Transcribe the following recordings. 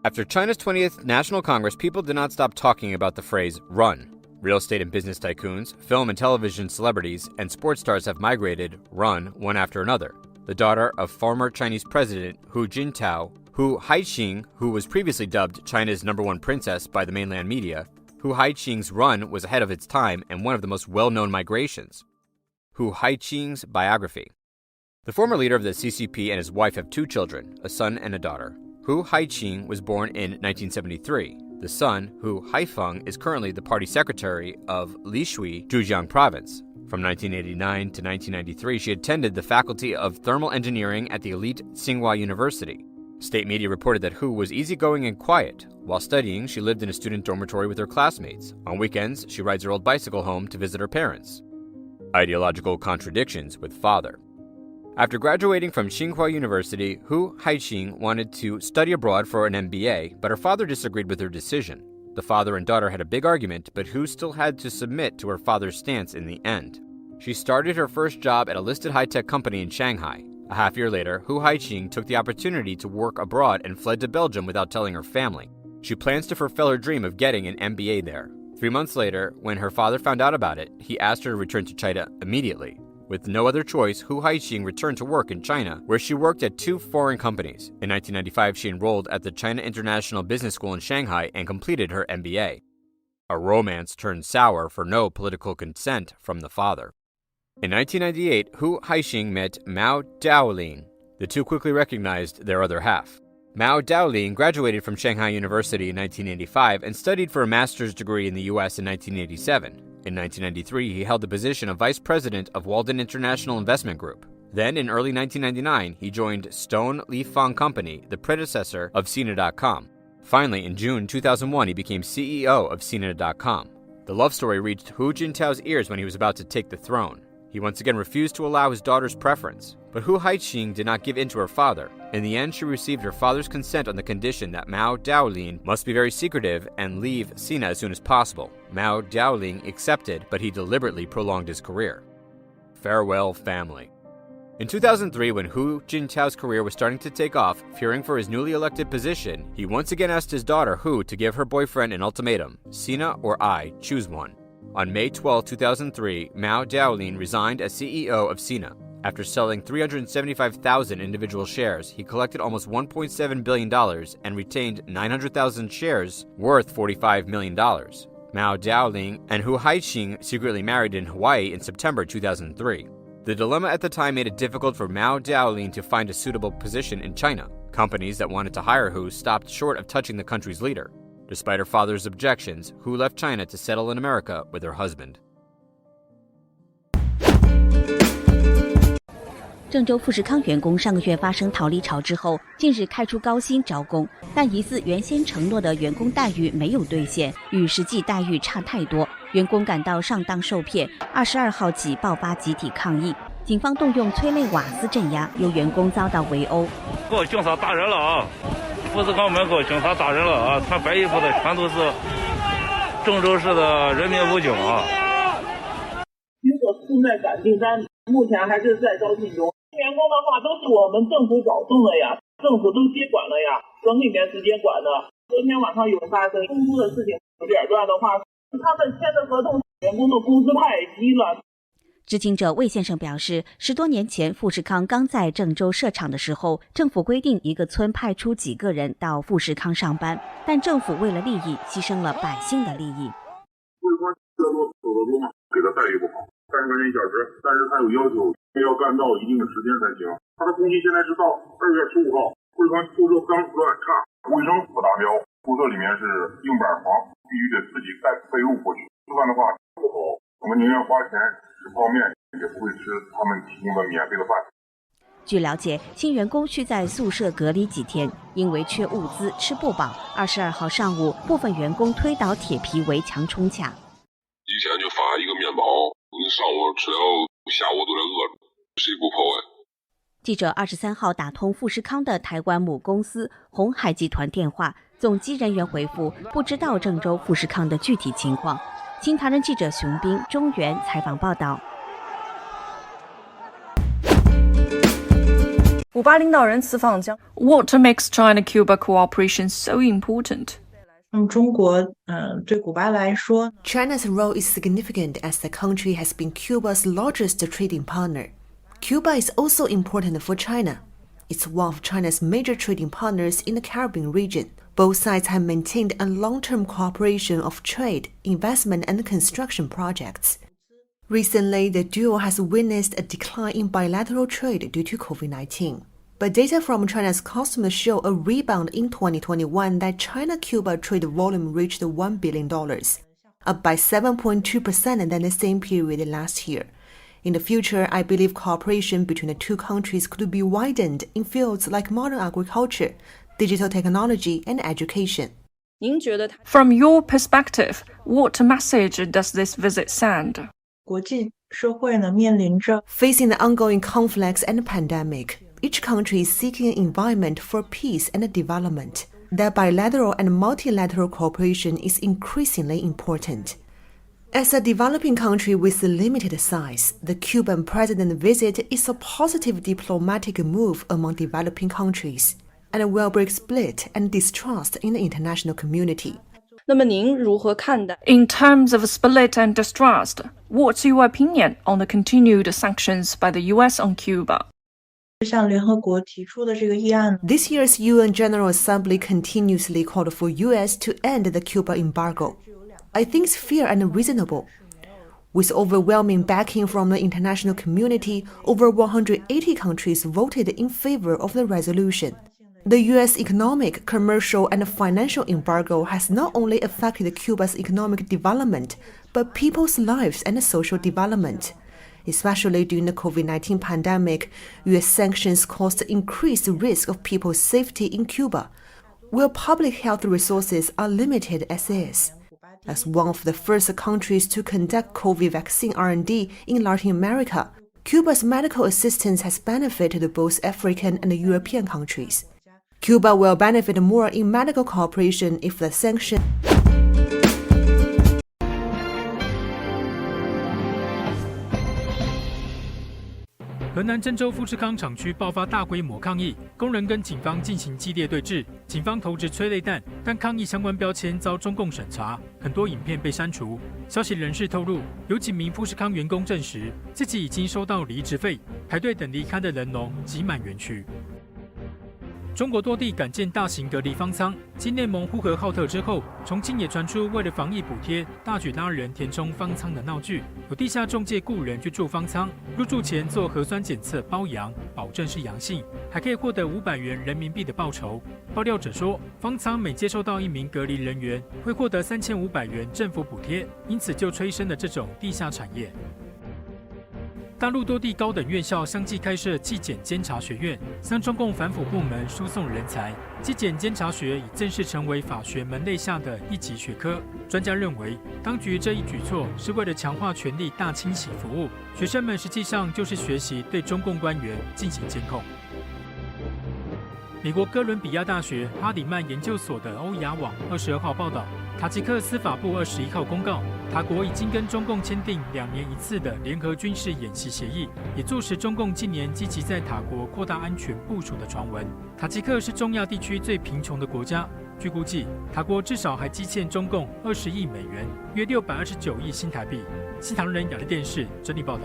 After China's 20th National Congress, people did not stop talking about the phrase run. Real estate and business tycoons, film and television celebrities, and sports stars have migrated, run, one after another. The daughter of former Chinese President Hu Jintao, Hu Haiqing, who was previously dubbed China's #1 princess by the mainland media, Hu Haiqing's run was ahead of its time and one of the most well-known migrations. Hu Haiqing's biography. The former leader of the CCP and his wife have 2 children, a son and a daughter. Hu Haiqing was born in 1973. The son, Hu Haifeng, is currently the party secretary of Lishui, Zhejiang Province. From 1989 to 1993, she attended the Faculty of Thermal Engineering at the elite Tsinghua University. State media reported that Hu was easygoing and quiet. While studying, she lived in a student dormitory with her classmates. On weekends, she rides her old bicycle home to visit her parents. Ideological contradictions with father. After graduating from Tsinghua University, Hu Haiqing wanted to study abroad for an MBA, but her father disagreed with her decision. The father and daughter had a big argument, but Hu still had to submit to her father's stance in the end. She started her first job at a listed high-tech company in Shanghai. A half year later, Hu Haiqing took the opportunity to work abroad and fled to Belgium without telling her family. She plans to fulfill her dream of getting an MBA there. 3 months later, when her father found out about it, he asked her to return to China immediately. With no other choice, Hu Haiqing returned to work in China, where she worked at 2 foreign companies. In 1995, she enrolled at the China International Business School in Shanghai and completed her MBA. A romance turned sour for no political consent from the father. In 1998, Hu Haiqing met Mao Daolin. The two quickly recognized their other half. Mao Daolin graduated from Shanghai University in 1985 and studied for a master's degree in the U.S. in 1987. In 1993, he held the position of vice president of Walden International Investment Group. Then, in early 1999, he joined Stone Li Fang Company, the predecessor of Sina.com. Finally, in June 2001, he became CEO of Sina.com. The love story reached Hu Jintao's ears when he was about to take the throne. He once again refused to allow his daughter's preference. But Hu Haiqing did not give in to her father. In the end, she received her father's consent on the condition that Mao Daolin must be very secretive and leave Sina as soon as possible. Mao Daolin accepted, but he deliberately prolonged his career. Farewell, family. In 2003, when Hu Jintao's career was starting to take off, fearing for his newly elected position, he once again asked his daughter Hu to give her boyfriend an ultimatum: Sina or I, choose one. On May 12, 2003, Mao Daolin resigned as CEO of Sina. After selling 375,000 individual shares, he collected almost $1.7 billion and retained 900,000 shares worth $45 million. Mao Daolin and Hu Haiqing secretly married in Hawaii in September 2003. The dilemma at the time made it difficult for Mao Daolin to find a suitable position in China. Companies that wanted to hire Hu stopped short of touching the country's leader. Despite her father's objections, Hu left China to settle in America with her husband. 郑州富士康员工上个月发生逃离潮之后，近日开出高薪招工，但疑似原先承诺的员工待遇没有兑现，与实际待遇差太多，员工感到上当受骗。22号起爆发集体抗议，警方动用催泪瓦斯镇压，有员工遭到围殴。给我警察打人了啊！富士康门口警察打人了啊！穿白衣服的全都是郑州市的人民武警啊！苹果市内改订单目前还是在招聘中。员工的话都是我们政府保送的呀，政府都接管了呀，省里面直接管的。昨天晚上有发生工资的事情，有点乱的话，他们签的合同，员工的工资太低了。知情者魏先生表示，10多年前富士康刚在郑州设厂的时候，政府规定一个村派出几个人到富士康上班，但政府为了利益牺牲了百姓的利益。富士康这多走得多嘛，给他待遇不好，30块钱1小时，但是他有要求，要干到一定的时间才行。他的工期现在是到2月15号，富士康宿舍刚乱差，卫生不达标，宿舍里面是硬板房，必须得自己带被褥过去，吃饭的话不好，我们宁愿花钱吃泡面，也不会吃他们提供的免费的饭。据了解，新员工需在宿舍隔离几天，因为缺物资吃不饱。22号上午，部分员工推倒铁皮围墙冲卡。以前就发一个面包，你上午吃了，下午都得饿着，谁不跑哎？记者23号打通富士康的台湾母公司鸿海集团电话，总机人员回复不知道郑州富士康的具体情况。新唐人记者熊斌、中原采访报道。5巴领导人此访将 What makes China-Cuba cooperation so important? 中国对古巴来说 China's role is significant as the country has been Cuba's largest trading partner. Cuba is also important for China. It's one of China's major trading partners in the Caribbean region. Both sides have maintained a long-term cooperation of trade, investment, and construction projects. Recently, the duo has witnessed a decline in bilateral trade due to COVID-19. But data from China's customers show a rebound in 2021 that China-Cuba trade volume reached $1 billion, up by 7.2% than the same period last year. In the future, I believe cooperation between the two countries could be widened in fields like modern agriculture, digital technology, and education. From your perspective, what message does this visit send? 国际社会呢面临着 Facing the ongoing conflicts and pandemic, each country is seeking an environment for peace and development. That bilateral and multilateral cooperation is increasingly important. As a developing country with a limited size, the Cuban president's visit is a positive diplomatic move among developing countries, and will break split and distrust in the international community. 那么您如何看待 In terms of split and distrust, what's your opinion on the continued sanctions by the US on Cuba? 向联合国提出的这个议案 This year's UN General Assembly continuously called for US to end the Cuba embargo. I think it's fair and reasonable. With overwhelming backing from the international community, over 180 countries voted in favor of the resolution. The U.S. economic, commercial, and financial embargo has not only affected Cuba's economic development, but people's lives and social development. Especially during the COVID-19 pandemic, U.S. sanctions caused increased risk of people's safety in Cuba, where public health resources are limited as is. As one of the first countries to conduct COVID vaccine R&D in Latin America, Cuba's medical assistance has benefited both African and European countries. Cuba will benefit more in medical cooperation if the sanction. 河南郑州富士康厂区爆发大规模抗议，工人跟警方进行激烈对峙，警方投掷催泪弹，但抗议相关标签遭中共审查，很多影片被删除。消息人士透露，有几名富士康员工证实自己已经收到离职费，排队等离开的人龙挤满园区。中国多地改建大型隔离方舱，继内蒙呼和浩特之后，重庆也传出为了防疫补贴，大举拉人填充方舱的闹剧。有地下中介雇人去住方舱，入住前做核酸检测包阳，保证是阳性，还可以获得500元人民币的报酬。爆料者说，方舱每接收到1名隔离人员，会获得3500元政府补贴，因此就催生了这种地下产业。大陆多地高等院校相继开设纪检监察学院，向中共反腐部门输送人才。纪检监察学已正式成为法学门类下的一级学科。专家认为，当局这一举措是为了强化权力大清洗服务，学生们实际上就是学习对中共官员进行监控。美国哥伦比亚大学哈里曼研究所的欧亚网22号报道，塔吉克司法部21号公告，塔国已经跟中共签订2年1次的联合军事演习协议，也坐实中共近年积极在塔国扩大安全部署的传闻。塔吉克是中亚地区最贫穷的国家，据估计，塔国至少还积欠中共20亿美元，约629亿新台币。西唐人亚洲电视整理报道。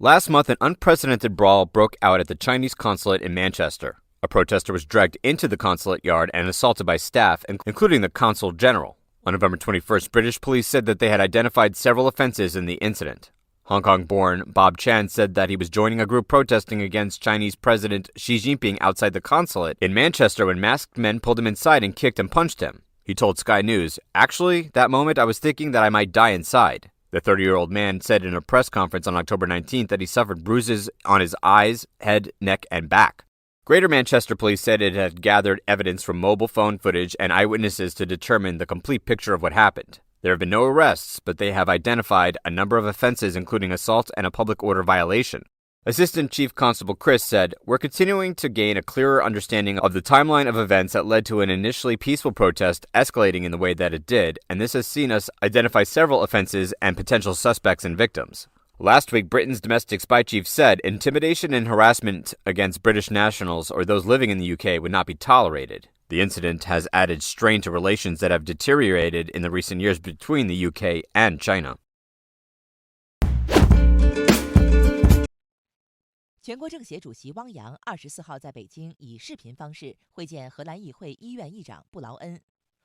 Last month, an unprecedented brawl broke out at the Chinese consulate in Manchester. A protester was dragged into the consulate yard and assaulted by staff, including the consul general. On November 21st, British police said that they had identified several offenses in the incident. Hong Kong-born Bob Chan said that he was joining a group protesting against Chinese President Xi Jinping outside the consulate in Manchester when masked men pulled him inside and kicked and punched him. He told Sky News, "Actually, that moment I was thinking that I might die inside." The 30-year-old man said in a press conference on October 19th that he suffered bruises on his eyes, head, neck, and back. Greater Manchester Police said it had gathered evidence from mobile phone footage and eyewitnesses to determine the complete picture of what happened. There have been no arrests, but they have identified a number of offenses including assault and a public order violation. Assistant Chief Constable Chris said, "We're continuing to gain a clearer understanding of the timeline of events that led to an initially peaceful protest escalating in the way that it did, and this has seen us identify several offenses and potential suspects and victims. Last week, Britain's domestic spy chief said intimidation and harassment against British nationals or those living in the UK would not be tolerated. The incident has added strain to relations that have deteriorated in the recent years between the UK and China. 全国政协主席汪洋24号在北京以视频方式会见荷兰议会医院议长布劳恩。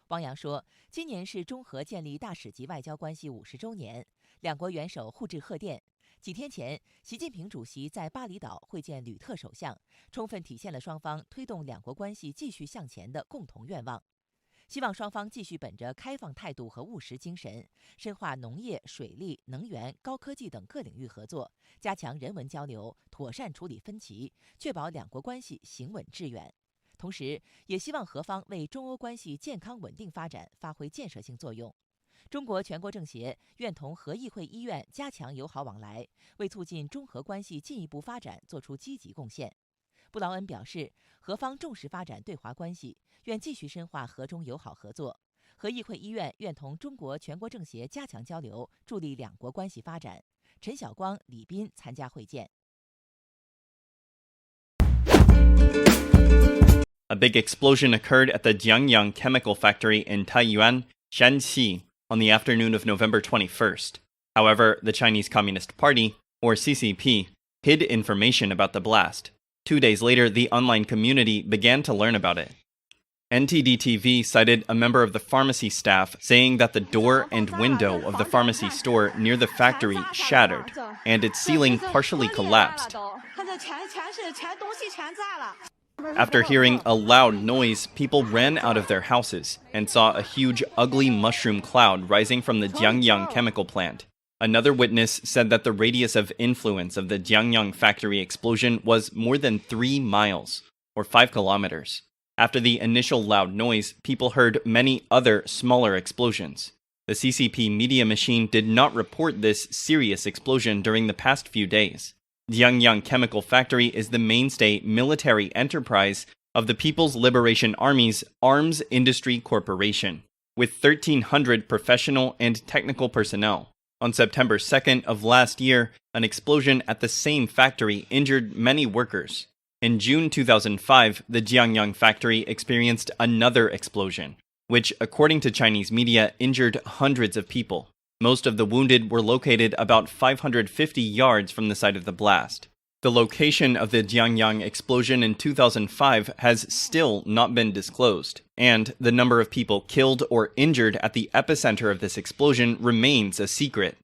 汪洋说，今年是中荷建立大使级外交关系50周年，两国元首互致贺电。几天前，习近平主席在巴厘岛会见吕特首相，充分体现了双方推动两国关系继续向前的共同愿望。希望双方继续本着开放态度和务实精神，深化农业、水利、能源、高科技等各领域合作，加强人文交流，妥善处理分歧，确保两国关系行稳致远。同时，也希望荷方为中欧关系健康稳定发展发挥建设性作用。中国全国政协愿同荷议会医院加强友好往来，为促进中荷关系进一步发展做出积极贡献。布劳恩表示，荷方重视发展对华关系，愿继续深化荷中友好合作。荷议会医院愿同中国全国政协加强交流，助力两国关系发展。陈晓光、李斌参加会见。A big explosion occurred at the Jiangyang chemical factory in Taiyuan, Shanxi, on the afternoon of November 21st. However, the Chinese Communist Party, or CCP, hid information about the blast. 2 days later, the online community began to learn about it. NTD-TV cited a member of the pharmacy staff saying that the door and window of the pharmacy store near the factory shattered, and its ceiling partially collapsed. After hearing a loud noise, people ran out of their houses and saw a huge, ugly mushroom cloud rising from the Jiangyang chemical plant. Another witness said that the radius of influence of the Jiangyang factory explosion was more than 3 miles, or 5 kilometers. After the initial loud noise, people heard many other smaller explosions. The CCP media machine did not report this serious explosion during the past few days. Jiangyang Chemical Factory is the mainstay military enterprise of the People's Liberation Army's Arms Industry Corporation, with 1,300 professional and technical personnel. On September 2nd of last year, an explosion at the same factory injured many workers. In June 2005, the Jiangyang factory experienced another explosion, which, according to Chinese media, injured hundreds of people. Most of the wounded were located about 550 yards from the site of the blast. The location of the Jiangyang explosion in 2005 has still not been disclosed, and the number of people killed or injured at the epicenter of this explosion remains a secret.